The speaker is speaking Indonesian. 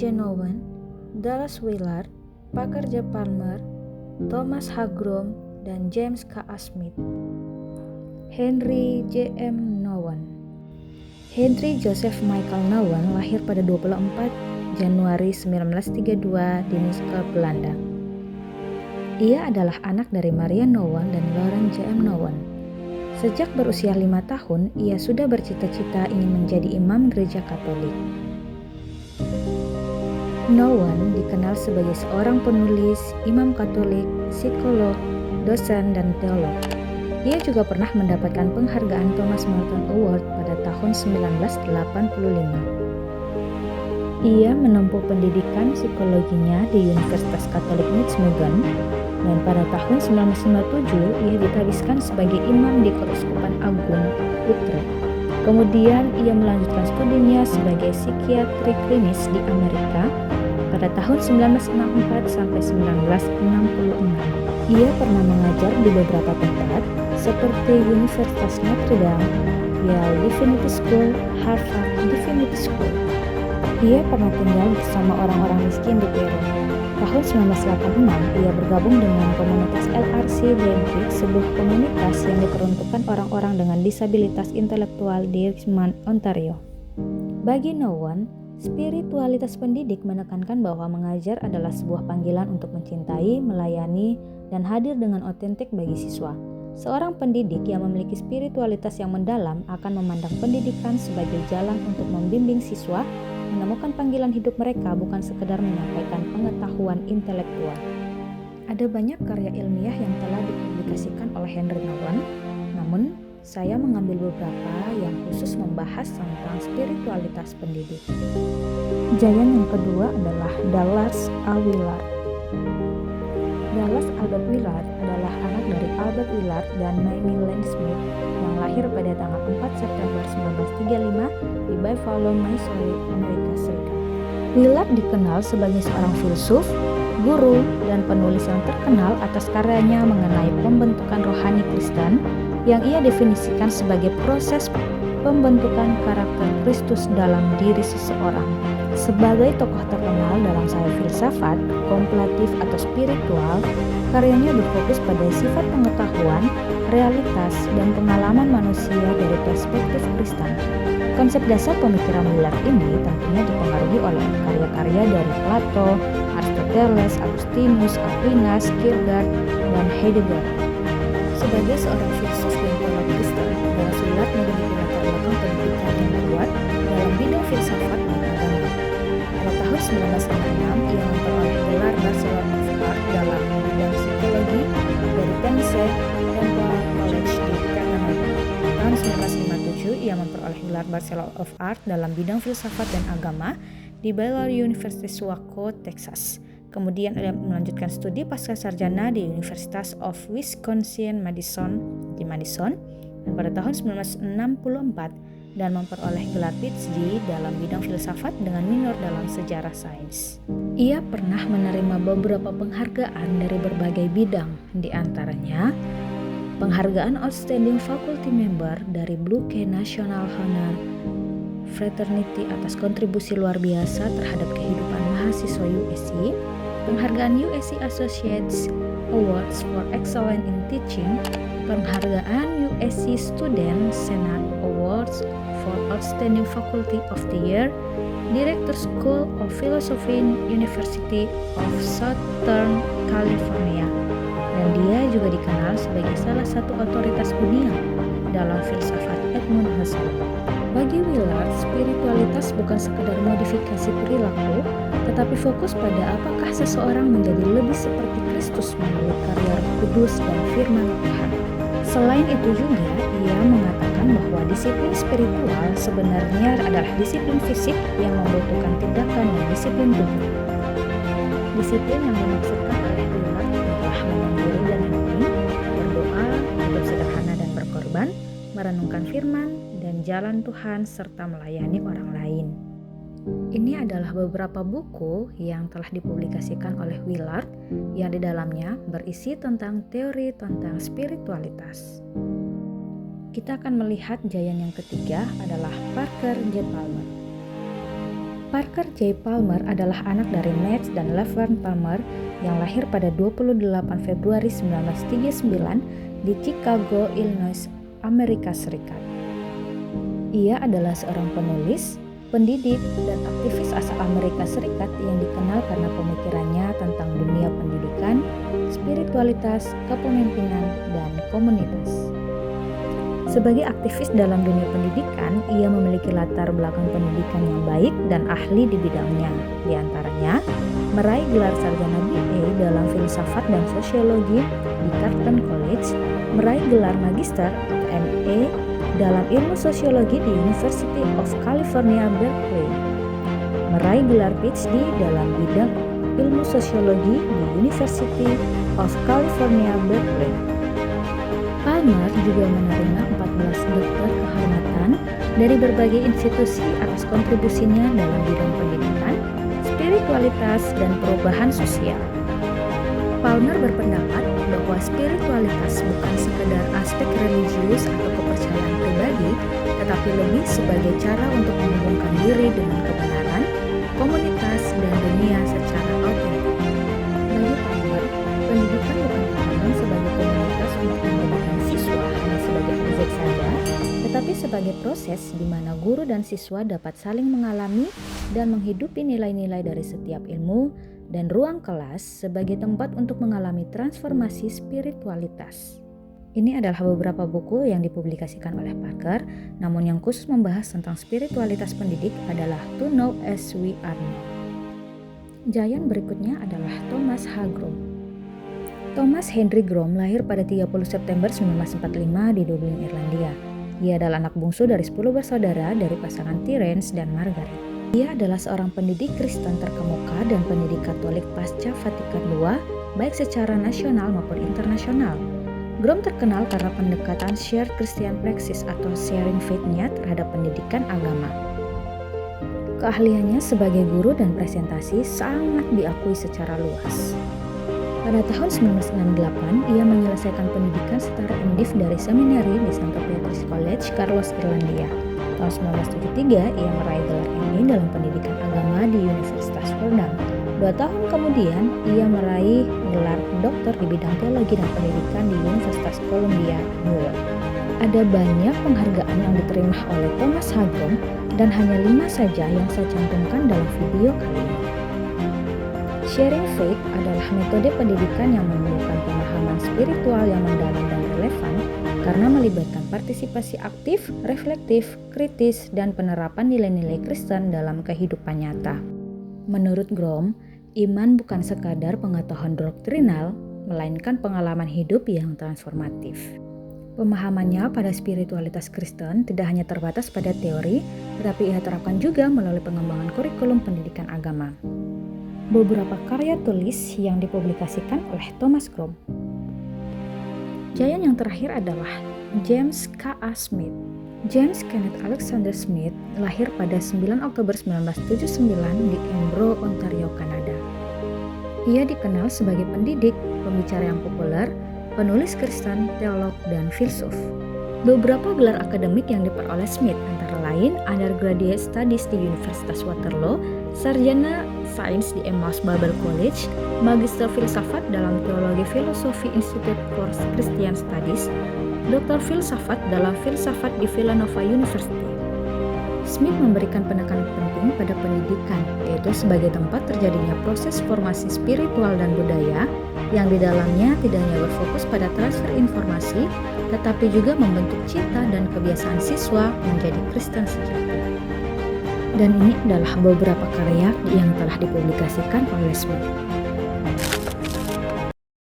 J. Nowen, Dallas Willard, Parker J. Palmer, Thomas H. Grom, dan James K. A. Smith. Henry J. M. Nowen. Henry Joseph Michael Nowen lahir pada 24 Januari 1932 di Nijmegen, Belanda. Ia adalah anak dari Maria Nowen dan Lauren J. M. Nowen. Sejak berusia 5 tahun, ia sudah bercita-cita ingin menjadi imam gereja Katolik. Nowen dikenal sebagai seorang penulis, imam Katolik, psikolog, dosen, dan teolog. Ia juga pernah mendapatkan penghargaan Thomas Merton Award pada tahun 1985. Ia menempuh pendidikan psikologinya di Universitas Katolik Nijmegen, dan pada tahun 1957 ia ditabiskan sebagai imam di Keuskupan Agung Utrecht. Kemudian ia melanjutkan studinya sebagai psikiatri klinis di Amerika pada tahun 1964 sampai 1966. Ia pernah mengajar di beberapa tempat seperti Universitas Notre Dame, Yale Divinity School, Harvard Divinity School. Ia pernah tinggal bersama orang-orang miskin di Peru. Tahun 1986, ia bergabung dengan komunitas LRC Leipzig, sebuah komunitas yang diperuntukkan orang-orang dengan disabilitas intelektual di Richmond, Ontario. Bagi Nowen, spiritualitas pendidik menekankan bahwa mengajar adalah sebuah panggilan untuk mencintai, melayani, dan hadir dengan otentik bagi siswa. Seorang pendidik yang memiliki spiritualitas yang mendalam akan memandang pendidikan sebagai jalan untuk membimbing siswa menemukan panggilan hidup mereka, bukan sekedar menyampaikan pengetahuan intelektual. Ada banyak karya ilmiah yang telah dipublikasikan oleh Henry Nowen, namun saya mengambil beberapa yang khusus membahas tentang spiritualitas pendidik. Giant yang kedua adalah Dallas A. Willard. Dallas Albert Willard adalah anak dari Albert Willard dan Mamie Lynn Smith yang lahir pada tanggal 4 September 1935 di Buffalo, Missouri, Amerika Serikat. Willard dikenal sebagai seorang filsuf, guru, dan penulis yang terkenal atas karyanya mengenai pembentukan rohani Kristen yang ia definisikan sebagai proses pembentukan karakter Kristus dalam diri seseorang. Sebagai tokoh terkenal dalam sayap filsafat, kontemplatif atau spiritual, karyanya berfokus pada sifat pengetahuan, realitas, dan pengalaman manusia dari perspektif Kristen. Konsep dasar pemikiran Willard ini tentunya dipengaruhi oleh karya-karya dari Plato, Aristoteles, Agustinus, Aquinas, Kierkegaard, dan Heidegger. Sebagai seorang filsuf dan teolog Kristen, Dallas Willard memiliki latar belakang pendidikan yang kuat dalam bidang filsafat dan agama. Pada tahun 1966, ia memperoleh gelar Bachelor of Arts dalam bidang psikologi dari Tennessee Temple College di Chattanooga. Tahun 1957, ia memperoleh gelar Bachelor of Arts dalam bidang filsafat dan agama di Baylor University, Waco, Texas. Kemudian ia melanjutkan studi pascasarjana di University of Wisconsin-Madison di Madison, dan pada tahun 1964 dan memperoleh gelar PhD dalam bidang filsafat dengan minor dalam sejarah sains. Ia pernah menerima beberapa penghargaan dari berbagai bidang, di antaranya penghargaan Outstanding Faculty Member dari Blue Key National Honor Fraternity atas kontribusi luar biasa terhadap kehidupan mahasiswa USC, penghargaan USC Associates Awards for Excellence in Teaching, penghargaan USC Student Senate Awards for Outstanding Faculty of the Year, Director School of Philosophy University of Southern California, dan dia juga dikenal sebagai salah satu otoritas dunia dalam filsafat Edmund Husserl. Bagi Willard, spiritualitas bukan sekedar modifikasi perilaku, tetapi fokus pada apakah seseorang menjadi lebih seperti Kristus melalui karya Roh Kudus dan firman Tuhan. Selain itu juga, ia mengatakan bahwa disiplin spiritual sebenarnya adalah disiplin fisik yang membutuhkan tindakan dan disiplin tubuh. Disiplin yang dimaksudkan oleh Willard adalah mengguru dan hening, berdoa, hidup sederhana dan berkorban, merenungkan firman, dan jalan Tuhan, serta melayani orang lain. Ini adalah beberapa buku yang telah dipublikasikan oleh Willard yang di dalamnya berisi tentang teori tentang spiritualitas. Kita akan melihat giant yang ketiga adalah Parker J. Palmer. Parker J. Palmer adalah anak dari Max dan Laverne Palmer yang lahir pada 28 Februari 1939 di Chicago, Illinois, Amerika Serikat. Ia adalah seorang penulis, pendidik, dan aktivis asal Amerika Serikat yang dikenal karena pemikirannya tentang dunia pendidikan, spiritualitas, kepemimpinan, dan komunitas. Sebagai aktivis dalam dunia pendidikan, ia memiliki latar belakang pendidikan yang baik dan ahli di bidangnya. Di antaranya, meraih gelar sarjana BA dalam filsafat dan sosiologi di Tarleton College, meraih gelar magister atau MA dalam ilmu sosiologi di University of California, Berkeley, meraih gelar PhD dalam bidang ilmu sosiologi di University of California, Berkeley. Palmer juga menerima 14 doktor kehormatan dari berbagai institusi atas kontribusinya dalam bidang pendidikan, spiritualitas, dan perubahan sosial. Palmer berpendapat bahwa spiritualitas bukan sekedar aspek religius atau kepercayaan pribadi, tetapi lebih sebagai cara untuk menghubungkan diri dengan kebenaran, komunitas, dan dunia secara autentik. Bagi Palmer, pendidikan bukan dipandang sebagai komunitas untuk menggunakan siswa hanya sebagai objek saja, tetapi sebagai proses di mana guru dan siswa dapat saling mengalami dan menghidupi nilai-nilai dari setiap ilmu, dan ruang kelas sebagai tempat untuk mengalami transformasi spiritualitas. Ini adalah beberapa buku yang dipublikasikan oleh Parker, namun yang khusus membahas tentang spiritualitas pendidik adalah To Know As We Are Known. Giant berikutnya adalah Thomas H. Grom. Thomas Henry Grom lahir pada 30 September 1945 di Dublin, Irlandia. Ia adalah anak bungsu dari 10 bersaudara dari pasangan Terence dan Margaret. Ia adalah seorang pendidik Kristen terkemuka dan pendidik Katolik pasca Vatikan II, baik secara nasional maupun internasional. Grom terkenal karena pendekatan Shared Christian Praxis atau sharing faith-nya terhadap pendidikan agama. Keahliannya sebagai guru dan presentasi sangat diakui secara luas. Pada tahun 1968, ia menyelesaikan pendidikan setara MDiv dari seminari di St. Peter's College, Carlos, Irlandia. Tahun 1973, ia meraih gelar MA dalam pendidikan agama di Universitas Fordham. 2 tahun kemudian, ia meraih gelar doktor di bidang teologi dan pendidikan di Universitas Columbia, New York. Ada banyak penghargaan yang diterima oleh Thomas H. Grom, dan hanya 5 saja yang saya cantumkan dalam video kali ini. Sharing Faith adalah metode pendidikan yang menemukan pemahaman spiritual yang mendalam dan relevan karena melibatkan partisipasi aktif, reflektif, kritis, dan penerapan nilai-nilai Kristen dalam kehidupan nyata. Menurut Grom, iman bukan sekadar pengetahuan doktrinal, melainkan pengalaman hidup yang transformatif. Pemahamannya pada spiritualitas Kristen tidak hanya terbatas pada teori, tetapi ia terapkan juga melalui pengembangan kurikulum pendidikan agama. Beberapa karya tulis yang dipublikasikan oleh Thomas Grom. Giant yang terakhir adalah James K.A. Smith. James Kenneth Alexander Smith lahir pada 9 Oktober 1979 di Embro, Ontario, Kanada. Ia dikenal sebagai pendidik, pembicara yang populer, penulis Kristen, teolog, dan filsuf. Beberapa gelar akademik yang diperoleh Smith antara lain Undergraduate Studies di Universitas Waterloo, Sarjana Sains di Emmaus Bible College, Magister Filsafat dalam Teologi Filosofi Institute for Christian Studies, Doktor Filsafat dalam Filsafat di Villanova University. Smith memberikan penekanan penting pada pendidikan, yaitu sebagai tempat terjadinya proses formasi spiritual dan budaya yang di dalamnya tidak hanya berfokus pada transfer informasi, tetapi juga membentuk cita dan kebiasaan siswa menjadi Kristen sejati. Dan ini adalah beberapa karya yang telah dipublikasikan oleh Smith.